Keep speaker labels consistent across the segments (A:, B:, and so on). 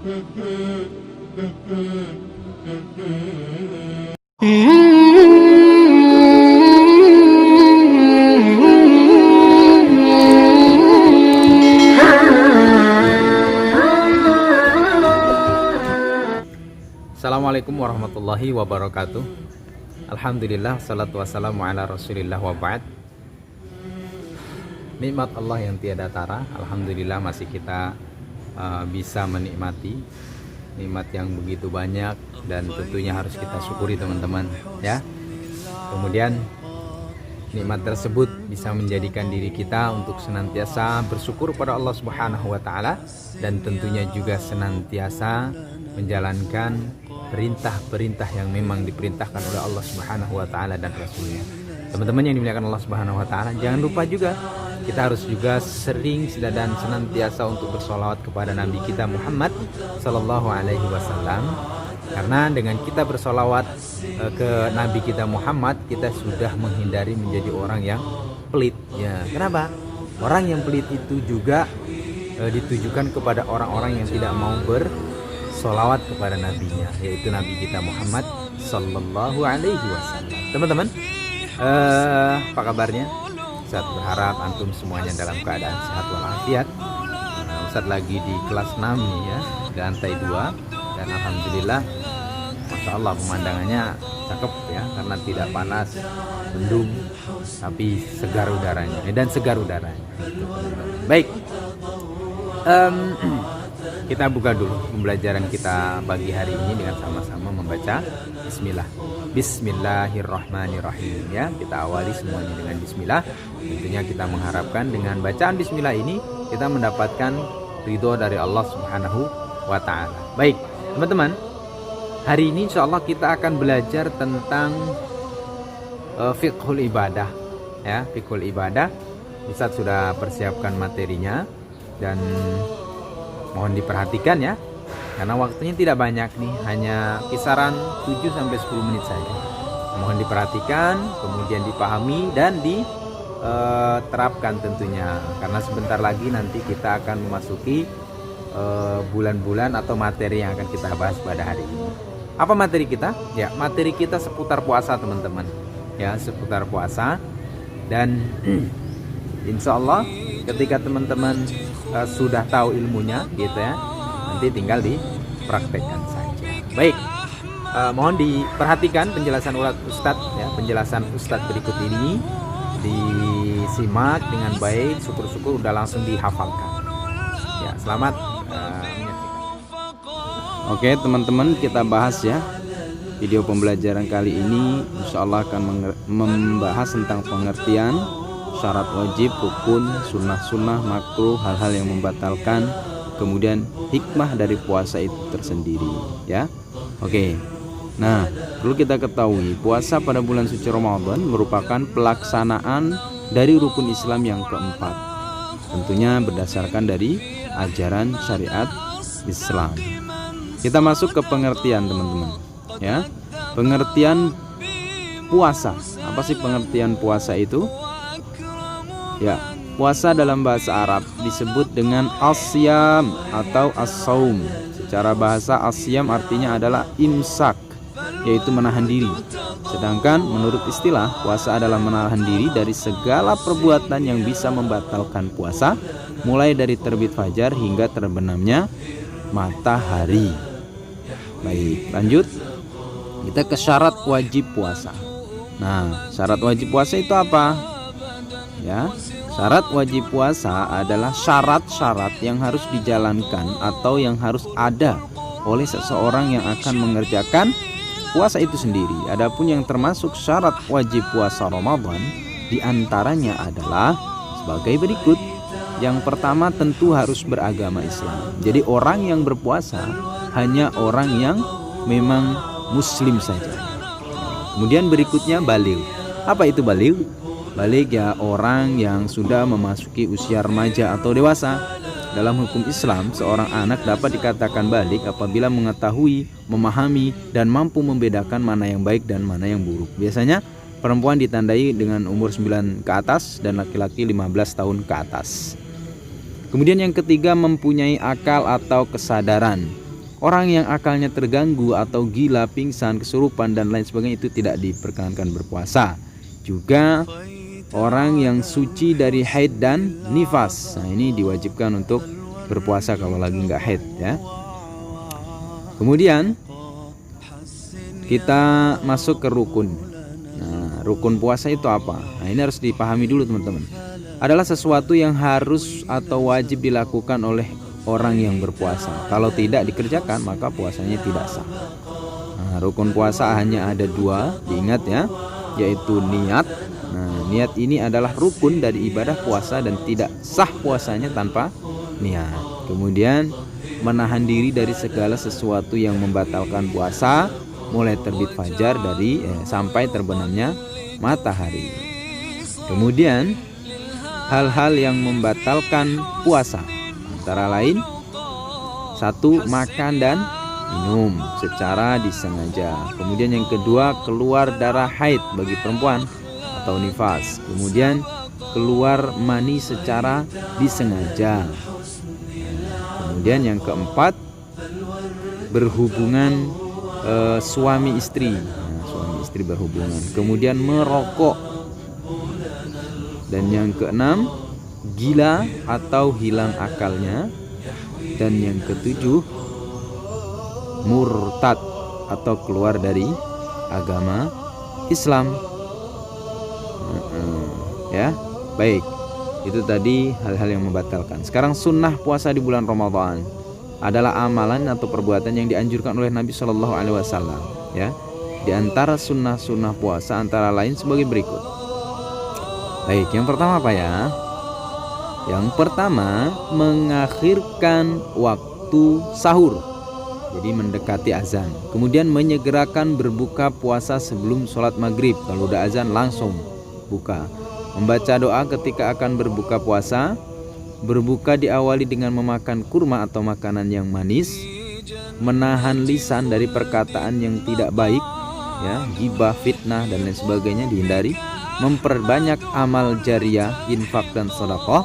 A: Assalamualaikum warahmatullahi wabarakatuh. Alhamdulillah, salatu wassalamu ala rasulillah wa ba'd. Nikmat Allah yang tiada tara, alhamdulillah masih kita bisa menikmati nikmat yang begitu banyak, dan tentunya harus kita syukuri teman-teman ya. Kemudian nikmat tersebut bisa menjadikan diri kita untuk senantiasa bersyukur pada Allah Subhanahu wa taala, dan tentunya juga senantiasa menjalankan perintah-perintah yang memang diperintahkan oleh Allah Subhanahu wa taala dan Rasulnya. Teman-teman yang dimuliakan Allah Subhanahu wa taala, jangan lupa juga kita harus juga sering dan senantiasa untuk bersolawat kepada Nabi kita Muhammad Sallallahu Alaihi Wasallam. Karena dengan kita bersolawat ke Nabi kita Muhammad, kita sudah menghindari menjadi orang yang pelit. Ya, kenapa? Orang yang pelit itu juga ditujukan kepada orang-orang yang tidak mau bersolawat kepada nabinya, yaitu Nabi kita Muhammad Sallallahu Alaihi Wasallam. Teman-teman, apa kabarnya? Ustaz berharap antum semuanya dalam keadaan sehat walafiat. Ustaz lagi di kelas 6 nih ya, di lantai 2, dan alhamdulillah Masya Allah pemandangannya cakep ya, karena tidak panas, mendung, tapi segar udaranya dan segar udaranya. Baik, kita buka dulu pembelajaran kita pagi hari ini dengan sama-sama membaca Bismillah. Bismillahirrahmanirrahim ya. Kita awali semuanya dengan Bismillah. Tentunya kita mengharapkan dengan bacaan Bismillah ini kita mendapatkan ridho dari Allah Subhanahu wa taala. Baik, teman-teman, hari ini insya Allah kita akan belajar tentang fiqhul ibadah ya, fiqhul ibadah. Ustaz sudah persiapkan materinya dan mohon diperhatikan ya, karena waktunya tidak banyak nih, hanya kisaran 7-10 menit saja. Mohon diperhatikan, kemudian dipahami dan diterapkan tentunya, karena sebentar lagi nanti kita akan memasuki bulan-bulan atau materi yang akan kita bahas pada hari ini. Apa materi kita? Ya, materi kita seputar puasa teman-teman ya, seputar puasa. Dan insya Allah ketika teman-teman sudah tahu ilmunya gitu ya, nanti tinggal dipraktekkan saja. Baik, mohon diperhatikan penjelasan Ustadz ya, penjelasan Ustadz berikut ini disimak dengan baik, syukur-syukur udah langsung dihafalkan ya. Selamat menyaksikan. Oke teman-teman, kita bahas ya, video pembelajaran kali ini insya Allah akan membahas tentang pengertian syarat wajib, rukun, sunnah-sunnah, makruh, hal-hal yang membatalkan, kemudian hikmah dari puasa itu tersendiri ya. Oke, nah perlu kita ketahui puasa pada bulan suci Ramadan merupakan pelaksanaan dari rukun Islam yang keempat, tentunya berdasarkan dari ajaran syariat Islam. Kita masuk ke pengertian teman-teman ya. Pengertian puasa, apa sih pengertian puasa itu? Ya, puasa dalam bahasa Arab disebut dengan asyam atau as-saum. Secara bahasa asyam artinya adalah imsak, yaitu menahan diri. Sedangkan menurut istilah, puasa adalah menahan diri dari segala perbuatan yang bisa membatalkan puasa, mulai dari terbit fajar hingga terbenamnya matahari. Baik, lanjut. Kita ke syarat wajib puasa. Nah, syarat wajib puasa itu apa? Ya, syarat wajib puasa adalah syarat-syarat yang harus dijalankan atau yang harus ada oleh seseorang yang akan mengerjakan puasa itu sendiri. Adapun yang termasuk syarat wajib puasa Ramadan diantaranya adalah sebagai berikut. Yang pertama tentu harus beragama Islam. Jadi orang yang berpuasa hanya orang yang memang muslim saja. Kemudian berikutnya baligh. Apa itu baligh? Baligh ya orang yang sudah memasuki usia remaja atau dewasa. Dalam hukum Islam, seorang anak dapat dikatakan baligh apabila mengetahui, memahami, dan mampu membedakan mana yang baik dan mana yang buruk. Biasanya perempuan ditandai dengan umur 9 ke atas dan laki-laki 15 tahun ke atas. Kemudian yang ketiga mempunyai akal atau kesadaran. Orang yang akalnya terganggu atau gila, pingsan, kesurupan dan lain sebagainya itu tidak diperkenankan berpuasa. Juga orang yang suci dari haid dan nifas, nah ini diwajibkan untuk berpuasa kalau lagi nggak haid ya. Kemudian kita masuk ke rukun. Nah, rukun puasa itu apa? Nah, ini harus dipahami dulu teman-teman. Adalah sesuatu yang harus atau wajib dilakukan oleh orang yang berpuasa. Kalau tidak dikerjakan maka puasanya tidak sah. Nah, rukun puasa hanya ada 2, diingat ya, yaitu niat. Nah, niat ini adalah rukun dari ibadah puasa dan tidak sah puasanya tanpa niat. Kemudian menahan diri dari segala sesuatu yang membatalkan puasa, mulai terbit fajar sampai terbenamnya matahari. Kemudian hal-hal yang membatalkan puasa antara lain 1. Makan dan minum secara disengaja. Kemudian yang kedua, keluar darah haid bagi perempuan atau nifas. Kemudian keluar mani secara disengaja. Kemudian yang keempat, berhubungan suami istri. Nah, suami istri berhubungan. Kemudian merokok. Dan yang keenam, gila atau hilang akalnya. Dan yang ketujuh, murtad atau keluar dari agama Islam. Ya, baik. Itu tadi hal-hal yang membatalkan. Sekarang sunnah puasa di bulan Ramadan adalah amalan atau perbuatan yang dianjurkan oleh Nabi Shallallahu Alaihi Wasallam. Ya, di antara sunnah-sunnah puasa antara lain sebagai berikut. Baik, yang pertama apa ya? Yang pertama, mengakhirkan waktu sahur, jadi mendekati azan. Kemudian menyegerakan berbuka puasa sebelum sholat maghrib. Kalau udah azan langsung buka. Membaca doa ketika akan berbuka puasa. Berbuka diawali dengan memakan kurma atau makanan yang manis. Menahan lisan dari perkataan yang tidak baik, ya, ghibah, fitnah dan lain sebagainya dihindari. Memperbanyak amal jariah, infak dan sedekah.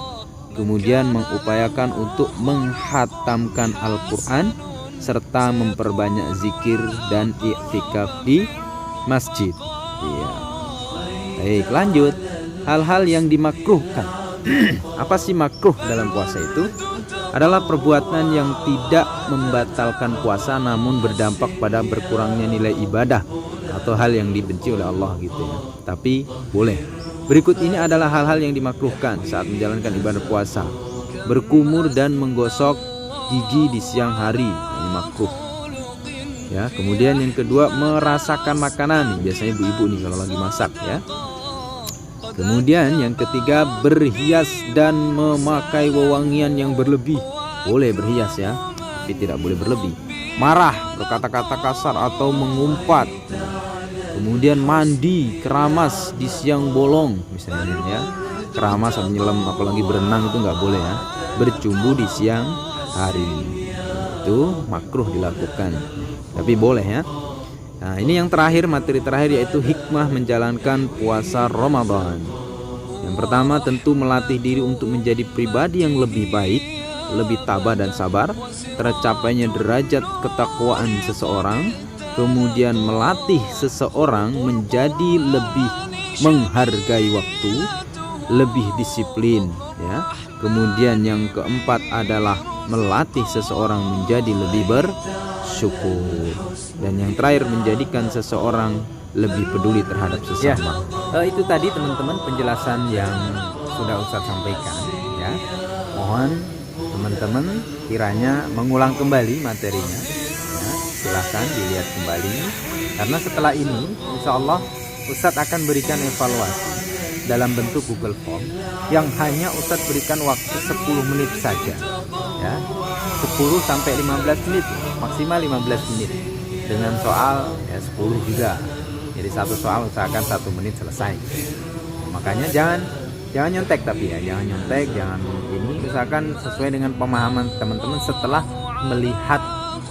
A: Kemudian mengupayakan untuk menghatamkan Al-Quran serta memperbanyak zikir dan i'tikaf di masjid. Iya. Baik, lanjut. Hal-hal yang dimakruhkan. Apa sih makruh dalam puasa itu? Adalah perbuatan yang tidak membatalkan puasa namun berdampak pada berkurangnya nilai ibadah atau hal yang dibenci oleh Allah gitu ya. Tapi boleh. Berikut ini adalah hal-hal yang dimakruhkan saat menjalankan ibadah puasa. Berkumur dan menggosok gigi di siang hari, ini makruh. Ya, kemudian yang kedua, merasakan makanan, biasanya ibu-ibu nih kalau lagi masak ya. Kemudian yang ketiga, berhias dan memakai wewangian yang berlebih. Boleh berhias ya, tapi tidak boleh berlebih. Marah, berkata-kata kasar atau mengumpat. Kemudian mandi, keramas di siang bolong misalnya ya. Keramas sambil nyelam apalagi berenang itu nggak boleh ya. Bercumbu di siang hari itu makruh dilakukan. Tapi boleh ya. Nah, ini yang terakhir, materi terakhir yaitu hikmah menjalankan puasa Ramadan. Yang pertama tentu melatih diri untuk menjadi pribadi yang lebih baik, lebih tabah dan sabar, tercapainya derajat ketakwaan seseorang. Kemudian melatih seseorang menjadi lebih menghargai waktu, lebih disiplin ya. Kemudian yang keempat adalah melatih seseorang menjadi lebih bersyukur. Dan yang terakhir menjadikan seseorang lebih peduli terhadap sesama. Ya, itu tadi teman-teman penjelasan yang sudah Ustadz sampaikan ya. Mohon teman-teman kiranya mengulang kembali materinya. Silahkan dilihat kembali, karena setelah ini insya Allah Ustadz akan berikan evaluasi dalam bentuk Google Form yang hanya Ustadz berikan waktu 10 menit saja ya, 10 sampai 15 menit, maksimal 15 menit dengan soal ya 10 juga. Jadi satu soal usahakan 1 menit selesai. Makanya jangan nyontek, tapi ya jangan nyontek, jangan ini, usahakan sesuai dengan pemahaman teman-teman setelah melihat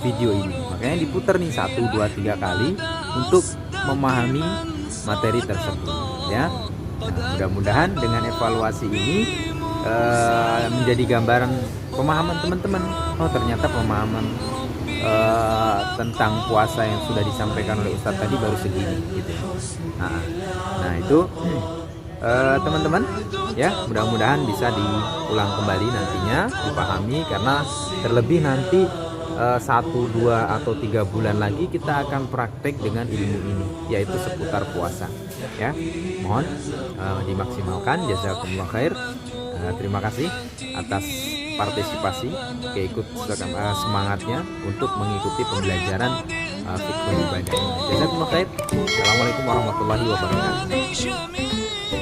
A: video ini. Makanya diputar nih 1, 2, 3 kali untuk memahami materi tersebut ya. Nah, mudah-mudahan dengan evaluasi ini menjadi gambaran pemahaman teman-teman. Oh, ternyata pemahaman tentang puasa yang sudah disampaikan oleh Ustadz tadi baru segini gitu. Nah itu teman-teman ya, mudah-mudahan bisa diulang kembali nantinya, dipahami, karena terlebih nanti 1, 2 atau 3 bulan lagi kita akan praktek dengan ilmu ini, yaitu seputar puasa ya. Mohon dimaksimalkan. Jazakumullah khair. Terima kasih atas partisipasi, keikut semangatnya untuk mengikuti pembelajaran fiqh ibadah ini. Jazakumullah khair. Assalamualaikum warahmatullahi wabarakatuh.